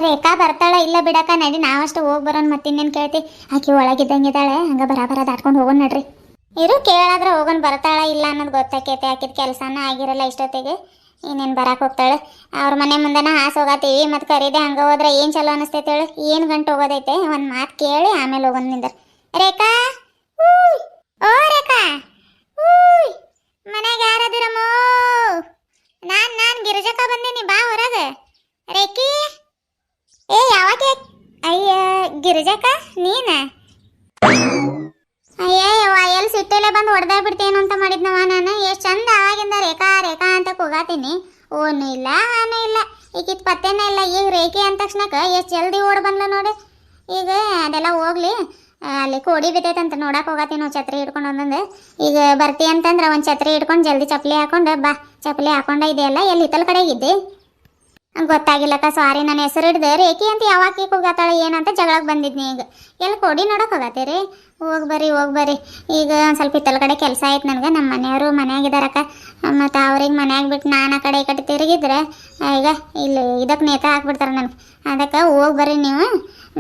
ರೇಖಾ ಬರ್ತಾಳ ಇಲ್ಲ ಬಿಡಕ್ಕ ನಡಿ ನಾವಷ್ಟು ಹೋಗಿ ಬರೋಣ ಮತ್ತಿನ್ನೇನು ಕೇಳ್ತಿ. ಆಕಿ ಒಳಗಿದ್ದಂಗಿದ್ದಾಳೆ ಹಂಗೆ ಬರ ದಾಟ್ಕೊಂಡು ಹೋಗೋಣ ನಡ್ರಿ. ಇರು ಕೇಳಾದ್ರೆ ಹೋಗೋಣ ಬರ್ತಾಳ ಇಲ್ಲ ಅನ್ನೋದು ಗೊತ್ತಾಕೈತೆ. ಆಕಿದ ಕೆಲಸನ ಆಗಿರಲ್ಲ ಇಷ್ಟೊತ್ತಿಗೆ ಇನ್ನೇನು ಬರಕ್ಕೆ ಹೋಗ್ತಾಳೆ. ಅವ್ರ ಮನೆ ಮುಂದೆನ ಹಾಸ್ ಹೋಗತ್ತೀವಿ ಮತ್ತು ಕರೀದೆ ಹಂಗೆ ಹೋದ್ರೆ ಏನು ಚಲೋ ಅನಿಸ್ತೈತೆ ಹೇಳು. ಏನು ಗಂಟು ಹೋಗೋದೈತೆ ಒಂದು ಮಾತು ಕೇಳಿ ಆಮೇಲೆ ಹೋಗೋಣ ನಿಂದ. ರೇಖಾ ಓ ರೇಖಾ ಮನೆಗೆ ಯಾರದಿರಮ್ಮೋ? ನಾನು ಗಿರಿಜಕ್ಕ ಬಂದೀನಿ ಬಾ ಹೊರಗೆ. ರೇಖಿ ಏ ಯಾವಾಗ? ಅಯ್ಯ ಗಿರಿಜಕ್ಕ ನೀನ? ಅಯ್ಯವ್ವ ಎಲ್ಲಿ ಸಿಟ್ಟೆಲೆ ಬಂದು ಹೊಡೆದ ಬಿಡ್ತೇನು ಅಂತ ಮಾಡಿದ್ನವ ನಾನು. ಎಷ್ಟು ಚಂದ ಆವಾಗಿಂದ ರೇಖಾ ರೇಖಾ ಅಂತ ಕೂಗಾತೀನಿ. ಓನು ಇಲ್ಲ ಆನು ಇಲ್ಲ ಈಗಿತ್ತು ಪತ್ತೇನೇ ಇಲ್ಲ. ಈಗ ರೇಖೆ ಅಂದ ತಕ್ಷಣಕ್ಕೆ ಎಷ್ಟು ಜಲ್ದಿ ಓಡಿ ಬಂದ್ಲು ನೋಡಿ. ಈಗ ಅದೆಲ್ಲ ಹೋಗ್ಲಿ ಅಲ್ಲಿ ಕೋಡಿ ಬಿದ್ದೈತಂತ ನೋಡಕ್ಕೆ ಹೋಗತ್ತೀನಿ ನಾವು ಛತ್ರಿ ಹಿಡ್ಕೊಂಡು ಒಂದೊಂದು. ಈಗ ಬರ್ತಿ ಅಂತಂದ್ರೆ ಒಂದು ಛತ್ರಿ ಹಿಡ್ಕೊಂಡು ಜಲ್ದಿ ಚಪ್ಪಲಿ ಹಾಕೊಂಡು ಬಾ. ಚಪ್ಪಲಿ ಹಾಕೊಂಡ ಇದೆಯಲ್ಲ ಎಲ್ಲಿ ಹಿತ್ತಲ ಕಡೆಗಿದ್ದೆ ಗೊತ್ತಾಗಿಲ್ಲಕ್ಕ ಸಾರಿ. ನನ್ನ ಹೆಸರು ಹಿಡ್ದೆ ರೇಖಿ ಅಂತ ಯಾವಾಗ ಹೋಗತ್ತಾಳೆ ಏನಂತ ಜಗಳಕ್ಕೆ ಬಂದಿದ್ನಿ. ಈಗ ಎಲ್ಲಿ ಕೋಡಿ ನೋಡಕ್ಕೆ ಹೋಗತ್ತೀರಿ? ಹೋಗಿ ಬರ್ರಿ. ಈಗ ಒಂದು ಸ್ವಲ್ಪ ಹಿತ್ತಲ ಕಡೆ ಕೆಲಸ ಆಯ್ತು ನನಗೆ. ನಮ್ಮ ಮನೆಯವರು ಮನೆಯಾಗಿದ್ದಾರಕ್ಕ. ಮತ್ತು ಅವ್ರಿಗೆ ಮನ್ಯಾಗ ಬಿಟ್ಟು ನಾನು ಆ ಕಡೆ ಈ ಕಡೆ ತಿರುಗಿದ್ರೆ ಈಗ ಇಲ್ಲಿ ಇದಕ್ಕೆ ನೇತ ಹಾಕ್ಬಿಡ್ತಾರೆ ನನಗೆ. ಅದಕ್ಕೆ ಹೋಗಿ ಬರ್ರಿ ನೀವು.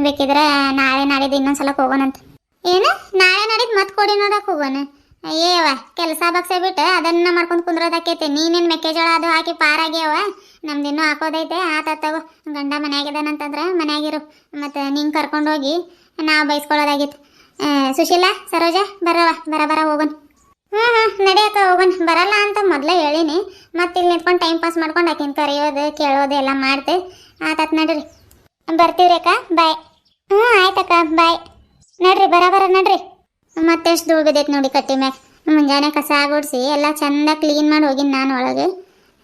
ಬೇಕಿದ್ರೆ ನಾಳೆ ನಾಡಿದ್ದು ಇನ್ನೊಂದ್ಸಲ ಹೋಗೋಣಂತ. ಏನು ನಾಳೆ ನಾಡಿದ್ದು ಮತ್ತೆ ಕೋಡಿ ನೋಡಕ್ಕೆ ಹೋಗೋಣ? ಅಯ್ಯವ ಕೆಲಸ ಬಗ್ಸೆ ಬಿಟ್ಟು ಅದನ್ನ ಮಾಡ್ಕೊಂಡು ಕುಂದ್ರೋದಾಕೈತೆ. ನೀನೇನು ಮೆಕ್ಕೆಜೋಳ ಅದು ಹಾಕಿ ಪಾರಾಗ್ಯವ. ನಮ್ದಿನ್ನೂ ಹಾಕೋದೈತೆ. ತಗೋ ಗಂಡ ಮನ್ಯಾಗಿದ್ದಾನಂತಂದ್ರೆ ಮನ್ಯಾಗಿರು. ಮತ್ತು ನಿಂಗೆ ಕರ್ಕೊಂಡೋಗಿ ನಾವು ಬೈಸ್ಕೊಳ್ಳೋದಾಗಿತ್ತು. ಸುಶೀಲಾ ಸರೋಜ ಬರ ಹೋಗೋಣ. ನಡಿಯಕ್ಕ ಹೋಗೋಣ. ಬರಲ್ಲ ಅಂತ ಮೊದಲೇ ಹೇಳಿನಿ. ಮತ್ತೆ ಇಲ್ಲಿ ನಿಂತ್ಕೊಂಡು ಟೈಮ್ ಪಾಸ್ ಮಾಡ್ಕೊಂಡು ಆಕಿನ ಕರೆಯೋದು ಕೇಳೋದು ಎಲ್ಲ ಮಾಡ್ತೆ. ಆತಾತ್ ನಡ್ರಿ ಬರ್ತೀವಿ ರೇಖಾ ಬಾಯ್. ಆಯ್ತಕ್ಕ ಬಾಯ್. ನಡ್ರಿ ಬರ ನಡ್ರಿ. ಮತ್ತೆಷ್ಟು ಧೂಳು ಬಿದ್ದೈತೆ ನೋಡಿ ಕಟ್ಟಿ ಮ್ಯಾಗ. ಮುಂಜಾನೆ ಕಸ ಗುಡಿಸಿ ಎಲ್ಲ ಚಂದ ಕ್ಲೀನ್ ಮಾಡಿ ಹೋಗಿನಿ ನಾನು ಒಳಗೆ.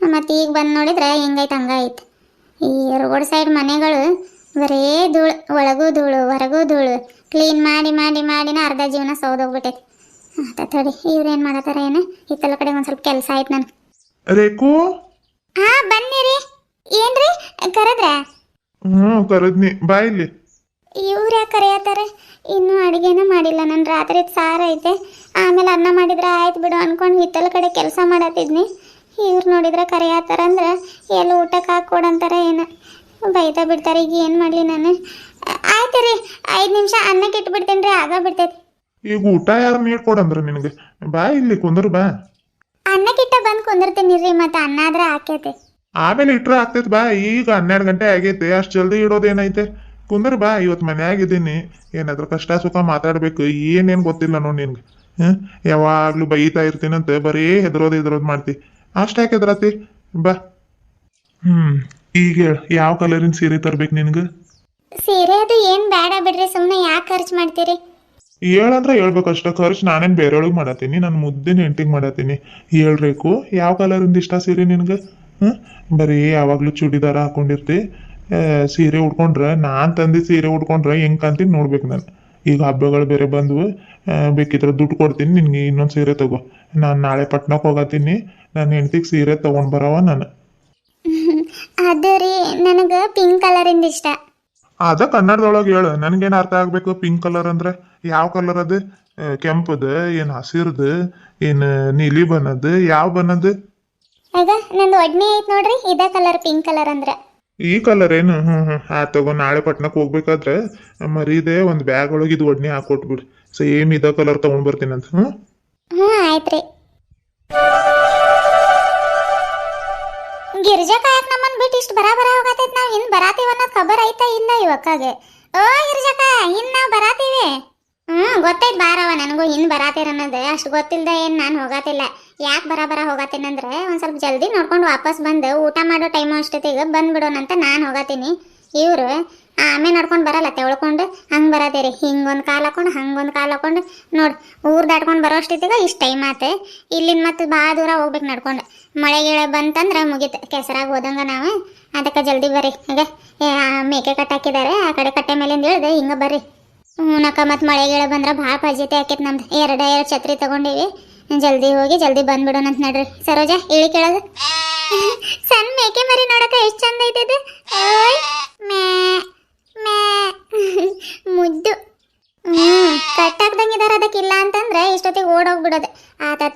ಮತ್ತು ಈಗ ಬಂದು ನೋಡಿದ್ರೆ ಹೆಂಗೈತೆ ಹಂಗಾಯ್ತು. ಈ ರೋಡ್ ಸೈಡ್ ಮನೆಗಳು ಬರೇ ಧೂಳು, ಒಳಗೂ ಧೂಳು ಹೊರಗೂ ಧೂಳು. ಕ್ಲೀನ್ ಮಾಡಿನ ಅರ್ಧ ಜೀವನ ಸೌದೋಗ್ಬಿಟ್ಟೈತಿ. ತಡಿ ಇವ್ರೇನು ಮಾಡತ್ತಾರ ಏನು? ಹಿತ್ತಲ ಕಡೆ ಒಂದು ಸ್ವಲ್ಪ ಕೆಲಸ ಆಯ್ತು ನನಗೆ. ರೇಕು ಬನ್ನಿರಿ. ಏನ್ರಿ ಕರೆದ್ರ? ಕರದ್ನಿ ಬಾ ಇಲ್ಲಿ. ಇವ್ರು ಯಾಕೆ ಕರೆಯತ್ತಾರೆ? ಇನ್ನೂ ಅಡುಗೆನೂ ಮಾಡಿಲ್ಲ ನಾನು. ರಾತ್ರಿ ಸಾರು ಐತೆ, ಆಮೇಲೆ ಅನ್ನ ಮಾಡಿದ್ರೆ ಆಯ್ತು ಬಿಡು ಅನ್ಕೊಂಡು ಹಿತ್ತಲ ಕಡೆ ಕೆಲಸ ಮಾಡತ್ತಿದ್ನಿ. ಇವ್ರು ನೋಡಿದ್ರೆ ಕರೆಯತ್ತಾರಂದ್ರೆ ಎಲ್ಲಿ ಊಟಕ್ಕೆ ಹಾಕ್ಕೊಡಂತಾರೆ ಏನು ಬೈತಾ ಬಿಡ್ತಾರೆ. ಈಗ ಏನು ಮಾಡಲಿ ನಾನು? ಆಯ್ತು ರೀ 5 ನಿಮಿಷ ಅನ್ನಕ್ಕೆ ಇಟ್ಬಿಡ್ತೇನೆ ರೀ, ಆಗ ಬಿಡ್ತೈತಿ. ಈಗ ಊಟ ಯಾರು ನೀಡ್ಕೊಡಂದ್ರ ನಿನಗೆ? ಬಾ ಇಲ್ಲಿ ಕುಂದ್ರ ಬಾ. ಅನ್ನಕ್ಕಿಟ್ಟ ಬಂದು ಕುಂದಿರ್ತೀನಿ ರೀ. ಮತ್ತು ಅನ್ನ ಆದ್ರೆ ಹಾಕೈತೆ, ಆಮೇಲೆ ಇಟ್ರೆ ಆಗ್ತೈತೆ ಬಾ. ಈಗ 12 ಗಂಟೆ ಆಗೈತೆ, ಅಷ್ಟು ಜಲ್ದಿ ಇಡೋದೇನೈತೆ? ಕುಂದ್ರ ಬಾ. ಇವತ್ತು ಮನೆಯಾಗಿದ್ದೀನಿ, ಏನಾದ್ರೂ ಕಷ್ಟ ಸುಖ ಮಾತಾಡ್ಬೇಕು. ಏನೇನು ಗೊತ್ತಿಲ್ಲ ನೋಡಿ ನಿನ್ಗೆ. ಯಾವಾಗ್ಲೂ ಬೈತಾ ಇರ್ತೀನಂತ ಬರೀ ಹೆದರೋದು ಮಾಡ್ತಿ. ಅಷ್ಟು ಯಾಕೆ ಹೆದರತಿ? ಬಾ. ಈಗ ಯಾವ ಕಲರಿನ ಸೀರೆ ತರ್ಬೇಕು ನಿನ್ಗೆ? ಸೀರೆ ಅದು ಏನು ಬೇಡ ಬಿಡ್ರಿ, ಸುಮ್ಮನೆ ಯಾಕೆ ಖರ್ಚು ಮಾಡ್ತೀರಿ? ಹೇಳಂದ್ರೆ ಹೇಳ್ಬೇಕಷ್ಟ. ಖರ್ಚು ನಾನೇನು ಬೇರೆಯೊಳಗೆ ಮಾಡತ್ತೀನಿ, ನನ್ನ ಮುದ್ದಿನ ಹೆಂಟಿಗೆ ಮಾಡತ್ತೀನಿ. ಹೇಳ್ಬೇಕು ಯಾವ ಕಲರಿಂದ ಇಷ್ಟ ಸೀರೆ ನಿನ್ಗೆ? ಬರೀ ಯಾವಾಗಲೂ ಚೂಡಿದಾರ ಹಾಕೊಂಡಿರ್ತಿ. ಸೀರೆ ಉಟ್ಕೊಂಡ್ರೆ ನಾನು ತಂದು ಸೀರೆ ಉಟ್ಕೊಂಡ್ರೆ ಹೆಂಗೆ ಕಾಂತೀನಿ ನೋಡ್ಬೇಕು ನಾನು. ಈಗ ಹಬ್ಬಗಳು ಬೇರೆ ಬಂದವು. ಬೇಕಿದ್ರೆ ದುಡ್ಡು ಕೊಡ್ತೀನಿ ನಿನ್ಗೆ, ಇನ್ನೊಂದು ಸೀರೆ ತಗೋ. ನಾನು ನಾಳೆ ಪಟ್ನಕ್ಕೆ ಹೋಗತ್ತೀನಿ. ನನ್ನ ಹೆಂಡ್ತಿಗೆ ಸೀರೆ ತೊಗೊಂಡು ಬರವ ನಾನು. ಅದು ರೀ ನನಗೆ ಪಿಂಕ್ ಕಲರಿಂದ ಇಷ್ಟ. ಅದ ಕನ್ನಡದೊಳಗೆ ಹೇಳು, ನನಗೇನು ಅರ್ಥ ಆಗಬೇಕು. ಪಿಂಕ್ ಕಲರ್ ಅಂದ್ರೆ ಯಾವ ಕಲರ್ ಅದು? ಕೆಂಪದ ಏನು ಹಸಿರ್ದು ಏನು ನೀಲಿ ಬಣ್ಣದ್ದು ಯಾವ ಬಣ್ಣದ್ದು? ಆಗ ನಂದು ಒಡ್ನೆ ಐತೆ ನೋಡ್ರಿ, ಇದ ಕಲರ್ ಪಿಂಕ್ ಕಲರ್ ಅಂದ್ರೆ. ಈ ಕಲರ್ ಏನು? ತಗೋ. ನಾಳೆ ಪಟ್ನಕ್ಕೆ ಹೋಗ್ಬೇಕಾದ್ರೆ ಮರೀದೆ ಒಂದು ಬ್ಯಾಗ್ ಒಳಗೆ ಇದು ಒಡ್ನೆ ಹಾಕೊಟ್ಬಿಡು. ಸೇಮ್ ಇದ ಕಲರ್ ತಗೊಂಡ್ ಬರ್ತೀನಂತ. ಆಯ್ತ್ರಿ. ಗಿರ್ಜಾ ಕಾಯಕ್ ನಮ್ಮನ್ ಬಿಟ್ಟು ಇಷ್ಟು ಬರ ಹೋಗತೈತಿ. ನಾವು ಹಿಂದ್ ಬರಾತೀವಿ ಅನ್ನೋದು ಖಬರ್ ಐತಾ ಇಲ್ಲ ಇವಕ್ಕಾಗೆ? ಓ ಗಿರ್ಜಾಕ ಹಿಂದ್ ನಾವು ಬರಾತೀವಿ. ಗೊತ್ತೈತ್ ಬಾರವ. ನನಗೂ ಹಿಂದ್ ಬರಾತೀರ ಅನ್ನೋದು ಅಷ್ಟು ಗೊತ್ತಿಲ್ದ ಏನು ನಾನು ಹೋಗತ್ತಿಲ್ಲ. ಯಾಕೆ ಬರ ಹೋಗತ್ತೀನಂದ್ರೆ ಒಂದು ಸ್ವಲ್ಪ ಜಲ್ದಿ ನೋಡ್ಕೊಂಡು ವಾಪಸ್ ಬಂದು ಊಟ ಮಾಡೋ ಟೈಮ್ ಅಷ್ಟೊತ್ತಿಗೆ ಬಂದ್ಬಿಡೋಣಂತ ನಾನು ಹೋಗತ್ತೀನಿ. ಇವರು ಆಮೇಲೆ ನಡ್ಕೊಂಡು ಬರಲ್ಲ, ತೆಳ್ಕೊಂಡು ಹಂಗೆ ಬರತ್ತೀರಿ. ಹಿಂಗೊಂದು ಕಾಲು ಹಾಕೊಂಡು ಹಂಗೊಂದು ಕಾಲು ಹಾಕೊಂಡು ನೋಡಿ ಊರು ದಾಟ್ಕೊಂಡು ಬರೋ ಅಷ್ಟೊತ್ತಿಗೆ ಇಷ್ಟು ಟೈಮ್ ಆತು. ಇಲ್ಲಿಂದ ಮತ್ತೆ ಭಾಳ ದೂರ ಹೋಗ್ಬೇಕು ನಡ್ಕೊಂಡು. ಮಳೆ ಗಿಳೆ ಬಂತಂದ್ರೆ ಮುಗೀತು, ಕೆಸರಾಗಿ ಹೋದಂಗೆ ನಾವು. ಅದಕ್ಕೆ ಜಲ್ದಿ ಬರ್ರಿ. ಈಗ ಮೇಕೆ ಕಟ್ಟಾಕಿದ್ದಾರೆ, ಆ ಕಡೆ ಕಟ್ಟೆ ಮೇಲಿಂದ ಇಳಿದು ಹಿಂಗೆ ಬರ್ರಿ. ನಕ್ಕ ಮತ್ತು ಮಳೆ ಗಿಳೆ ಬಂದ್ರೆ ಭಾಳ ಫಜೀತಿ ಆಕೈತೆ ನಮ್ದು. ಎರಡು ಛತ್ರಿ ತಗೊಂಡಿವಿ. ಜಲ್ದಿ ಹೋಗಿ ಜಲ್ದಿ ಬಂದ್ಬಿಡೋಣಂತ ನಡ್ರಿ. ಸರೋಜ ಇಳಿ ಕೇಳೋದು. ಸಣ್ಣ ಮೇಕೆ ಮರಿ ನೋಡಕ್ಕೆ ಎಷ್ಟು ಚಂದ ಐತದ. ಮುದ್ದು. ಕಟ್ಟಾಕ್ದಂಗಿದಾರ. ಅದಕ್ಕಿಲ್ಲ ಅಂತಂದ್ರೆ ಇಷ್ಟೊತ್ತಿಗೆ ಓಡೋಗ್ಬಿಡೋದು.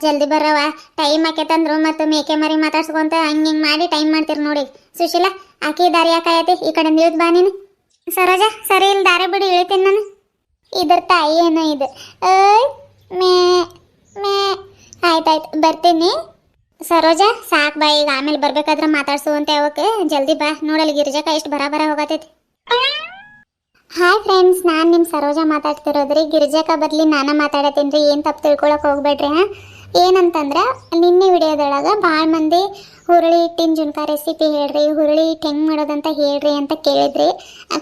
ಜಲ್ದಿ ಬರವ ಟೈಮ್ ಆಕೇತಂದ್ರು ಮತ್ತು ಮೇಕೆ ಮರಿ ಮಾತಾಡ್ಸ್ಕೊಂತ ಹಿಂಗೆ ಮಾಡಿ ಟೈಮ್ ಮಾಡ್ತೀರಿ ನೋಡಿ. ಸುಶೀಲಾ ಆಕಿ ದಾರಿ ಯಾಕಾಯತಿ ಈ ಕಡೆ ನಿಲ್ದು ಬಾ ನೀನು. ಸರೋಜ ಸರಿ ಇಲ್ಲಿ ದಾರಿ ಬಿಡಿ ಇಳಿತೀನಿ ನಾನು. ಇದ್ರ ತಾಯಿ ಏನೋ ಇದು ಏಯ್ ಮೇ ಮೇ ಆಯ್ತಾಯ್ತು ಬರ್ತೀನಿ. ಸರೋಜ ಸಾಕು ಬಾ, ಈಗ ಆಮೇಲೆ ಬರ್ಬೇಕಾದ್ರೆ ಮಾತಾಡ್ಸು ಅಂತ ಯಾವಕ್ಕೆ ಜಲ್ದಿ ಬಾ. ನೋಡಲ್ಲಿ ಗಿರಿಜಕ್ಕ ಎಷ್ಟು ಬರ ಹೋಗತೈತಿ. ಹಾಯ್ ಫ್ರೆಂಡ್ಸ್, ನಾನು ನಿಮ್ಮ ಸರೋಜ ಮಾತಾಡ್ತಿರೋದ್ರಿ. ಗಿರಿಜಕ್ಕ ಬದಲಿ ನಾನು ಮಾತಾಡತ್ತೀನಿ ರೀ, ಏನು ತಪ್ಪು ತಿಳ್ಕೊಳಕ್ಕೆ ಹೋಗ್ಬೇಡ್ರಿ. ಏನಂತಂದ್ರೆ ನಿನ್ನೆ ವಿಡಿಯೋದೊಳಗೆ ಭಾಳ ಮಂದಿ ಹುರುಳಿ ಹಿಟ್ಟಿನ ಜುನ್ಕ ರೆಸಿಪಿ ಹೇಳ್ರಿ, ಹುರುಳಿ ಹಿಟ್ಟು ಹೆಂಗೆ ಮಾಡೋದಂತ ಹೇಳ್ರಿ ಅಂತ ಕೇಳಿದ್ರಿ.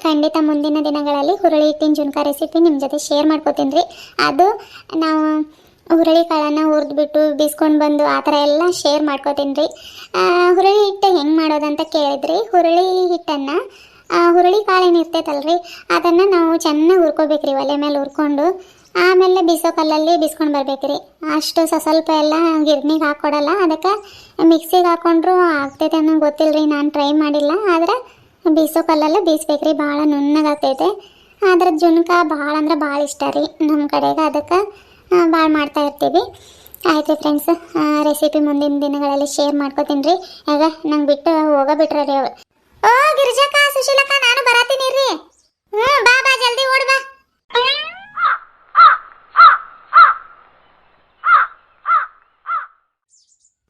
ಖಂಡಿತ ಮುಂದಿನ ದಿನಗಳಲ್ಲಿ ಹುರುಳಿ ಹಿಟ್ಟಿನ ಜುನ್ಕ ರೆಸಿಪಿ ನಿಮ್ಮ ಜೊತೆ ಶೇರ್ ಮಾಡ್ಕೋತೀನಿ ರೀ. ಅದು ನಾವು ಹುರುಳಿ ಕಾಳನ್ನು ಹುರಿದ್ಬಿಟ್ಟು ಬಿಸ್ಕೊಂಡು ಬಂದು ಆ ಥರ ಎಲ್ಲ ಶೇರ್ ಮಾಡ್ಕೋತೀನಿ ರೀ. ಹುರುಳಿ ಹಿಟ್ಟು ಹೆಂಗೆ ಮಾಡೋದಂತ ಕೇಳಿದ್ರಿ. ಹುರುಳಿ ಹಿಟ್ಟನ್ನು ಹುರುಳಿ ಕಾಳೇನು ಇರ್ತೈತಲ್ರಿ ಅದನ್ನು ನಾವು ಚೆನ್ನಾಗಿ ಹುರ್ಕೋಬೇಕ್ರಿ. ಒಲೆ ಮೇಲೆ ಹುರ್ಕೊಂಡು ಆಮೇಲೆ ಬೀಸೋ ಕಲ್ಲಲ್ಲಿ ಬಿಸ್ಕೊಂಡು ಬರ್ಬೇಕ್ರಿ. ಅಷ್ಟು ಸ್ವಲ್ಪ ಎಲ್ಲ ಗಿರ್ನಿಗೆ ಹಾಕ್ಕೊಡಲ್ಲ, ಅದಕ್ಕೆ ಮಿಕ್ಸಿಗೆ ಹಾಕ್ಕೊಂಡ್ರು ಆಗ್ತೈತೆ ಅನ್ನೋ ಗೊತ್ತಿಲ್ಲ ರೀ, ನಾನು ಟ್ರೈ ಮಾಡಿಲ್ಲ. ಆದರೆ ಬೀಸೋ ಕಲ್ಲಲ್ಲೇ ಬೀಸ್ಬೇಕ್ರಿ, ಭಾಳ ನುಣ್ಣಗಾಗ್ತೈತೆ. ಅದ್ರ ಜುನ್ಕ ಭಾಳ ಅಂದ್ರೆ ಭಾಳ ಇಷ್ಟ ರೀ ನಮ್ಮ ಕಡೆಗೆ, ಅದಕ್ಕೆ ಭಾಳ ಮಾಡ್ತಾ ಇರ್ತೀವಿ. ಆಯ್ತು ಫ್ರೆಂಡ್ಸ್, ರೆಸಿಪಿ ಮುಂದಿನ ದಿನಗಳಲ್ಲಿ ಶೇರ್ ಮಾಡ್ಕೋತೀನಿ ರೀ. ಈಗ ನಂಗೆ ಬಿಟ್ಟು ಹೋಗಬಿಟ್ರಿ ರೀ ಅವ್ರು. ಓ ಗಿರಿಜಕ್ಕ, ಸುಶೀಲಕ್ಕ, ನಾನು ಬರತೀನಿ ರೀ. ಬಾ ಬಾ ಜಲ್ದಿ ಓಡ್ ಬಾ.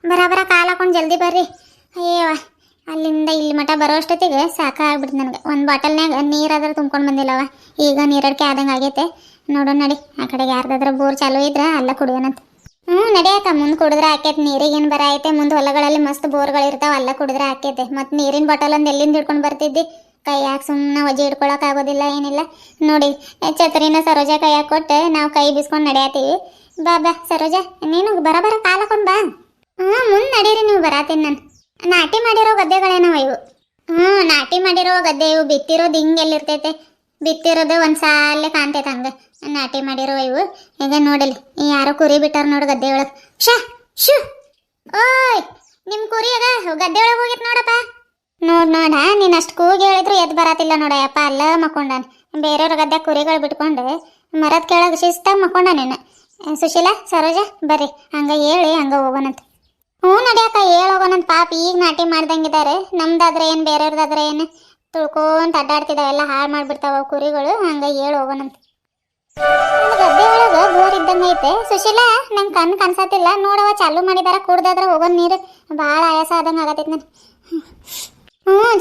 ಬರ ಕಾಲ ಹಾಕೊಂಡು ಜಲ್ದಿ ಬರ್ರಿ. ಅಯ್ಯವ ಅಲ್ಲಿಂದ ಇಲ್ಲಿ ಮಠ ಬರೋ ಅಷ್ಟೊತ್ತಿಗೆ ಸಾಕಾಗ್ಬಿಡ್ತು ನನಗೆ. ಒಂದು ಬಾಟಲ್ನಾಗ ನೀರಾದ್ರೆ ತುಂಬ್ಕೊಂಡು ಬಂದಿಲ್ಲವ, ಈಗ ನೀರಡಿಕೆ ಆದಂಗೆ ಆಗೈತೆ. ನೋಡೋಣ ನಡಿ, ಆ ಕಡೆಗೆ ಯಾರ್ದಾದ್ರೆ ಬೋರ್ ಚಾಲು ಇದ್ರೆ ಅಲ್ಲ ಕುಡಿಯೋಣಂತ. ನಡಿಯಕ್ಕ, ಮುಂದೆ ಕುಡಿದ್ರೆ ಆಕೈತೆ. ನೀರಿಗೇನು ಬರ ಐತೆ, ಮುಂದೆ ಹೊಲಗಳಲ್ಲಿ ಮಸ್ತ್ ಬೋರ್ಗಳಿರ್ತಾವೆ, ಅಲ್ಲ ಕುಡಿದ್ರೆ ಆಕೈತೆ. ಮತ್ತು ನೀರಿನ ಬಾಟಲ್ ಒಂದು ಎಲ್ಲಿಂದ ಹಿಡ್ಕೊಂಡು ಬರ್ತಿದ್ದಿ, ಕೈಯಾಗ ಸುಮ್ಮನೆ ಒಜೆ ಹಿಡ್ಕೊಳಕ್ಕೆ ಆಗೋದಿಲ್ಲ, ಏನಿಲ್ಲ. ನೋಡಿ ಛತ್ರಿನ ಸರೋಜ ಕೈಯಾಗ ಕೊಟ್ಟು ನಾವು ಕೈ ಬಿಸ್ಕೊಂಡು ನಡೆಯತ್ತೀವಿ. ಬಾ ಬಾ ಸರೋಜ, ನೀನು ಬರ ಕಾಲ ಹಾಕೊಂಡು ಬಾ. ಮುಂದೆ ನಡೀರಿ, ನೀವು ಬರಾತೀನಿ ನಾನು. ನಾಟಿ ಮಾಡಿರೋ ಗದ್ದೆಗಳೇನವ ಇವು? ನಾಟಿ ಮಾಡಿರೋ ಗದ್ದೆ ಇವು. ಬಿತ್ತಿರೋದು ಹಿಂಗೆಲ್ಲಿರ್ತೈತೆ, ಬಿತ್ತಿರೋದು ಒಂದು ಸಾಲೆ ಕಾಣ್ತೈತೆ ಹಂಗೆ. ನಾಟಿ ಮಾಡಿರೋ ಇವು. ಈಗ ನೋಡಲಿ ಯಾರೋ ಕುರಿ ಬಿಟ್ಟಾರ ನೋಡು ಗದ್ದೆ ಒಳಗೆ. ಶೂ ಓಯ್, ನಿಮ್ಮ ಕುರಿ ಈಗ ಗದ್ದೆ ಒಳಗೆ ಹೋಗಿತ್ತು ನೋಡಪ್ಪ. ನೋಡ ನೀನು ಅಷ್ಟು ಕೂಗಿ ಹೇಳಿದ್ರು ಎದ್ದು ಬರಾತಿಲ್ಲ ನೋಡಯ್ಯಪ್ಪ, ಅಲ್ಲ ಮಕ್ಕೊಂಡಾನ. ಬೇರೆಯವ್ರ ಗದ್ದೆ ಕುರಿಗಳು ಬಿಟ್ಕೊಂಡು ಮರದ ಕೆಳಗೆ ಶಿಸ್ತಾಗಿ ಮಕ್ಕೊಂಡ ನೀನು. ಸುಶೀಲಾ ಸರೋಜ ಬರ್ರಿ, ಹಂಗೆ ಹೇಳಿ ಹಂಗೆ ಹೋಗೋಣಂತ. ನಡಿಯಕ್ಕ, ಹೋಗೋಣಂತ. ಪಾಪ ಈಗ ನಾಟಿ ಮಾಡ್ದಂಗಿದ್ದಾರೆ. ನಮ್ದಾದ್ರೆ ಏನು ಬೇರೆಯವ್ರದಾದ್ರೆ ಏನು ತುಳ್ಕೊಂತ ಅಡ್ಡಾಡ್ತಿದ್ದಾವೆಲ್ಲ ಹಾಳು ಮಾಡಿಬಿಡ್ತಾವ ಕುರಿಗಳು. ಹಂಗೆ ಹೋಗೋಣಂತ. ಗದ್ದೆ ಒಳಗೆ ಬೋರ್ ಇದ್ದಂಗೆ ಐತೆ. ಸುಶೀಲಾ ನಂಗೆ ಕಣ್ಣು ಕನ್ಸತ್ತಿಲ್ಲ ನೋಡವ, ಚಾಲು ಮಾಡಿದಾರ. ಕುಡ್ದಾದ್ರೆ ಹೋಗೋ ನೀರು ಭಾಳ ಆಯಾಸ ಆದಂಗೆ ಆಗತೈತೆ ನಾನು.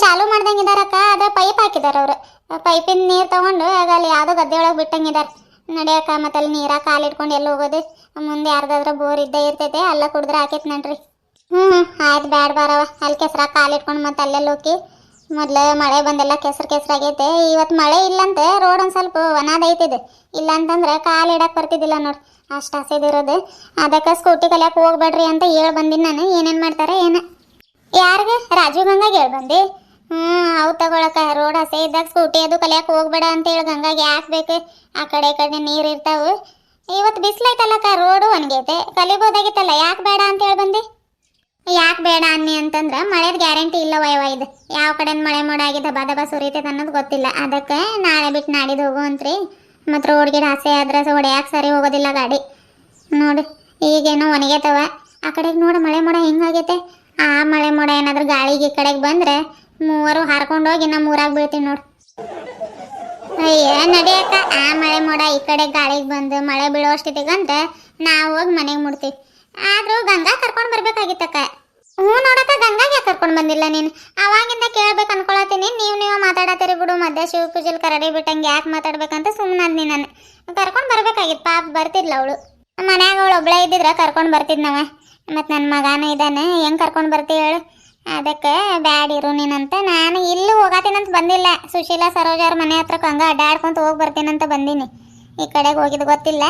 ಚಾಲು ಮಾಡ್ದಂಗಿದಾರಕ್ಕ, ಅದೇ ಪೈಪ್ ಹಾಕಿದಾರೆ ಅವರು. ಪೈಪಿನ ನೀರು ತೊಗೊಂಡು ಆಗ ಅಲ್ಲಿ ಯಾವುದೋ ಗದ್ದೆ ಒಳಗೆ ಬಿಟ್ಟಂಗಿದ್ದಾರೆ. ನಡಿಯಕ್ಕ, ಮತ್ತೆ ಅಲ್ಲಿ ನೀರಾಗ ಕಾಲು ಇಟ್ಕೊಂಡು ಎಲ್ಲಿ ಹೋಗೋದು? ಮುಂದೆ ಯಾರ್ದಾದ್ರೂ ಬೋರ್ ಇದ್ದೇ ಇರ್ತೈತೆ, ಅಲ್ಲ ಕುಡಿದ್ರೆ ಆಕೈತೆ ನನ್ರಿ. ಆಯ್ತು ಬ್ಯಾಡ ಬಾರವ, ಅಲ್ಲಿ ಕೆಸರಾಗ ಕಾಲು ಇಟ್ಕೊಂಡು ಮತ್ತೆ ಅಲ್ಲೆಲ್ಲ ಹೋಗಿ. ಮೊದಲು ಮಳೆ ಬಂದೆಲ್ಲ ಕೆಸರಾಗೈತೆ. ಇವತ್ತು ಮಳೆ ಇಲ್ಲಂತೆ, ರೋಡ್ ಒಂದು ಸ್ವಲ್ಪ ಒಣದೈತಿದೆ. ಇಲ್ಲ ಅಂತಂದ್ರೆ ಕಾಲು ಇಡಕ್ಕೆ ಬರ್ತಿದ್ದಿಲ್ಲ ನೋಡಿ, ಅಷ್ಟು ಹಸಿದಿರೋದು. ಅದಕ್ಕೆ ಸ್ಕೂಟಿ ಕಲಿಯಕ್ಕೆ ಹೋಗ್ಬೇಡ್ರಿ ಅಂತ ಹೇಳಿ ಬಂದಿನಿ ನಾನು. ಏನೇನು ಮಾಡ್ತಾರೆ ಏನು? ಯಾರಿಗೆ? ರಾಜು ಗಂಗಾಗೆ ಹೇಳಿ ಬಂದು. ಅವು ತಗೊಳಕ ರೋಡ್ ಹಸೆ ಇದ್ದಾಗ ಸ್ಕೂಟಿ ಅದು ಕಲಿಯಕ್ಕೆ ಹೋಗ್ಬೇಡ ಅಂತೇಳಿ ಗಂಗಾಗೆ ಯಾಕೆ ಬೇಕು? ಆ ಕಡೆ ಈ ಕಡೆ ನೀರು ಇರ್ತಾವೆ. ಇವತ್ತು ಬಿಸಿಲೈತಲ್ಲಕ್ಕ, ರೋಡು ಒಣಗೈತೆ, ಕಲಿಬೋದಾಗಿತ್ತಲ್ಲ, ಯಾಕೆ ಬೇಡ ಅಂತೇಳಿ ಬಂದು? ಯಾಕೆ ಬೇಡ ಅನ್ನಿ ಅಂತಂದ್ರೆ ಮಳೆದ ಗ್ಯಾರಂಟಿ ಇಲ್ಲವ ಇದು. ಯಾವ ಕಡೆ ಮಳೆ ಮೋಡ ಆಗಿದೆ, ದಬ ಸುರಿತೈತೆ ಅನ್ನೋದು ಗೊತ್ತಿಲ್ಲ. ಅದಕ್ಕೆ ನಾಳೆ ಬಿಟ್ಟು ನಾಡಿದ್ದು ಹೋಗುವಂತ್ರಿ. ಮತ್ತು ರೋಡ್ ಗಿಡ ಹಸೆ ಆದ್ರೆ ಹೊಡೆಯಕ್ಕೆ ಸರಿ ಹೋಗೋದಿಲ್ಲ ಗಾಡಿ. ನೋಡಿ ಈಗೇನೋ ಒಣಗೈತವ. ಆ ಕಡೆಗೆ ನೋಡಿ ಮಳೆ ಮೋಡ ಹೆಂಗಾಗೈತೆ. ಆ ಮಳೆ ಮೋಡ ಏನಾದ್ರೂ ಗಾಳಿಗೆ ಈ ಕಡೆಗೆ ಬಂದರೆ ಮೂವರು ಹಾರ್ಕೊಂಡು ಹೋಗಿ ನಮ್ಮ ಊರಾಗ ಬೀಳ್ತೀವಿ ನೋಡಿ. ಅಯ್ಯ ನಡಿಯಕ್ಕ, ಆ ಮಳೆ ಮೋಡ ಈ ಕಡೆ ಗಾಳಿಗೆ ಬಂದು ಮಳೆ ಬೀಳೋ ಅಷ್ಟಿಗಂತ ನಾವು ಹೋಗಿ ಮನೆಗೆ ಮುಡ್ತೀವಿ. ಆದರೂ ಗಂಗಾ ಕರ್ಕೊಂಡು ಬರ್ಬೇಕಾಗಿತ್ತಕ್ಕ. ನೋಡಕ್ಕ, ಗಂಗಾಗೆ ಕರ್ಕೊಂಡು ಬಂದಿಲ್ಲ ನೀನು? ಅವಾಗಿಂದ ಕೇಳ್ಬೇಕು ಅನ್ಕೊಳತ್ತೀನಿ. ನೀವು ಮಾತಾಡತ್ತೀರಿ ಬಿಡು, ಮಧ್ಯ ಶಿವ ಪೂಜೆಲಿ ಕರಡಿ ಬಿಟ್ಟಂಗೆ ಯಾಕೆ ಮಾತಾಡ್ಬೇಕಂತ ಸುಮ್ಮನೆ ನಾನು. ಕರ್ಕೊಂಡು ಬರ್ಬೇಕಾಗಿತ್ತು, ಪಾಪ ಬರ್ತಿದ್ಲ ಅವಳು. ಮನ್ಯಾಗ ಅವಳು ಒಬ್ಬಳೇ ಇದ್ದಿದ್ರೆ ಕರ್ಕೊಂಡು ಬರ್ತಿದ್ನವ. ಮತ್ತು ನನ್ನ ಮಗನೂ ಇದ್ದಾನೆ, ಹೆಂಗೆ ಕರ್ಕೊಂಡು ಬರ್ತೀವಿ ಹೇಳು? ಅದಕ್ಕೆ ಬ್ಯಾಡಿರು ನೀನಂತ ನಾನು ಇಲ್ಲೂ ಹೋಗತ್ತೀನಂತ ಬಂದಿಲ್ಲ. ಸುಶೀಲಾ ಸರೋಜ ಅವ್ರ ಮನೆ ಹತ್ರಕ್ಕೆ ಹಂಗೆ ಅಡ್ಡಾಡ್ಕೊಂತ ಹೋಗಿ ಬರ್ತೀನಂತ ಬಂದೀನಿ. ಈ ಕಡೆಗೆ ಹೋಗಿದ್ದು ಗೊತ್ತಿಲ್ಲ,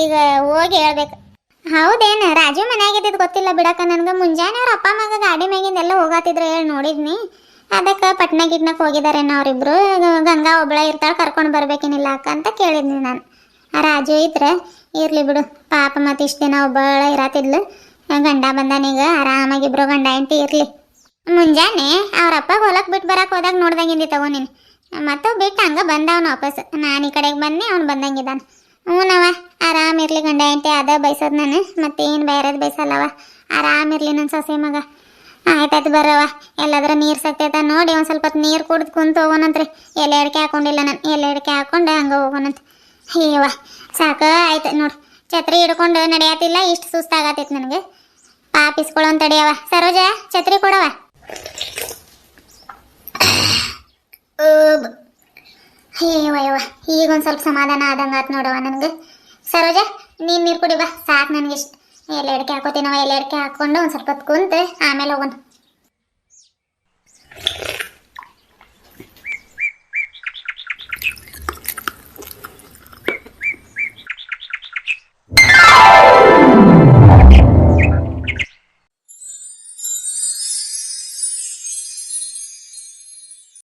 ಈಗ ಹೋಗಿ ಹೇಳ್ಬೇಕು. ಹೌದೇನು? ರಾಜು ಮನೆಯಾಗಿದ್ದು ಗೊತ್ತಿಲ್ಲ ಬಿಡಕ್ಕ ನನಗೆ. ಮುಂಜಾನೆ ಅವ್ರ ಅಪ್ಪ ಮಗ ಗಾಡಿ ಮ್ಯಾಗಿಂದೆಲ್ಲ ಹೋಗತ್ತಿದ್ರು ಹೇಳಿ ನೋಡಿದ್ನಿ. ಅದಕ್ಕೆ ಪಟ್ನ ಗಿಟ್ನಕ್ಕೆ ಹೋಗಿದ್ದಾರೇನೋ ಅವರಿಬ್ರು. ಗಂಗಾ ಒಬ್ಬಳ ಇರ್ತಾಳೆ, ಕರ್ಕೊಂಡು ಬರ್ಬೇಕೇನಿಲ್ಲ ಅಕ್ಕ ಅಂತ ಕೇಳಿದ್ನಿ ನಾನು. ರಾಜು ಇದ್ರೆ ಇರಲಿ ಬಿಡು, ಪಾಪ ಮತ್ತು ಇಷ್ಟು ದಿನ ಒಬ್ಬಳ ಇರತ್ತಿದ್ಲು. ಗಂಡ ಬಂದಾನೀಗ, ಆರಾಮಾಗಿ ಇಬ್ರು ಗಂಡ ಹೆಂಡತಿ ಇರಲಿ. ಮುಂಜಾನೆ ಅವ್ರಪ್ಪ ಹೊಲಕ್ಕೆ ಬಿಟ್ಟು ಬರಕ್ಕೆ ಹೋದಾಗ ನೋಡ್ದಂಗಿಂದಿ ತಗೋ ನೀನು. ಮತ್ತು ಬಿಟ್ಟು ಹಂಗೆ ಬಂದವನು ವಾಪಸ್. ನಾನು ಈ ಕಡೆಗೆ ಬನ್ನಿ, ಅವ್ನು ಬಂದಂಗಿದ್ದಾನೆ. ಹ್ಞೂನವ ಆರಾಮಿರ್ಲಿ ಗಂಡ ಹೆಂಡತಿ ಅದ ಬಯಸೋದು ನಾನು ಮತ್ತೇನು ಬೇರೆದು ಬಯಸಲ್ಲವ. ಆರಾಮಿರ್ಲಿ ನನ್ನ ಸೊಸೆ ಮಗ. ಆಯ್ತಾಯ್ತು ಬರ್ರವ, ಎಲ್ಲಾದ್ರೂ ನೀರು ಸಕ್ತೈತ ನೋಡಿ ಒಂದು ಸ್ವಲ್ಪ ಹೊತ್ತು ನೀರು ಕುಡ್ದು ಕುಂತು ಹೋಗೋಣಂತ್ರಿ. ಎಲೆ ಅಡಿಕೆ ಹಾಕೊಂಡಿಲ್ಲ ನಾನು, ಎಲೆ ಅಡಿಕೆ ಹಾಕೊಂಡು ಹಂಗೆ ಹೋಗೋಣಂತ. ಅಯ್ಯವ್ವ ಸಾಕು ಆಯ್ತು ನೋಡು, ಛತ್ರಿ ಹಿಡ್ಕೊಂಡು ನಡೆಯತ್ತಿಲ್ಲ, ಇಷ್ಟು ಸುಸ್ತಾಗತ್ತೈತೆ ನನಗೆ. ಪಾಪಿಸ್ಕೊಳ್ಳೋನ್ ತಡಿಯವ. ಸರೋಜ ಛತ್ರಿ ಕೊಡವ. ಅಯ್ಯವ್ವ ಈಗ ಒಂದು ಸ್ವಲ್ಪ ಸಮಾಧಾನ ಆದಂಗೆ ಆತು ನೋಡವ ನನಗೆ. ಸರೋಜ ನೀನು ನೀರು ಕುಡಿ ಬಾ, ಸಾಕು ನನಗೆ ಇಷ್ಟು. ಎಲೆ ಅಡಿಕೆ ಹಾಕೋತೀನವ, ಎಲೆ ಅಡಿಕೆ ಹಾಕ್ಕೊಂಡು ಒಂದು ಸ್ವಲ್ಪ ಹೊತ್ತು ಕುಂತು ಆಮೇಲೆ ಹೋಗೋಣ.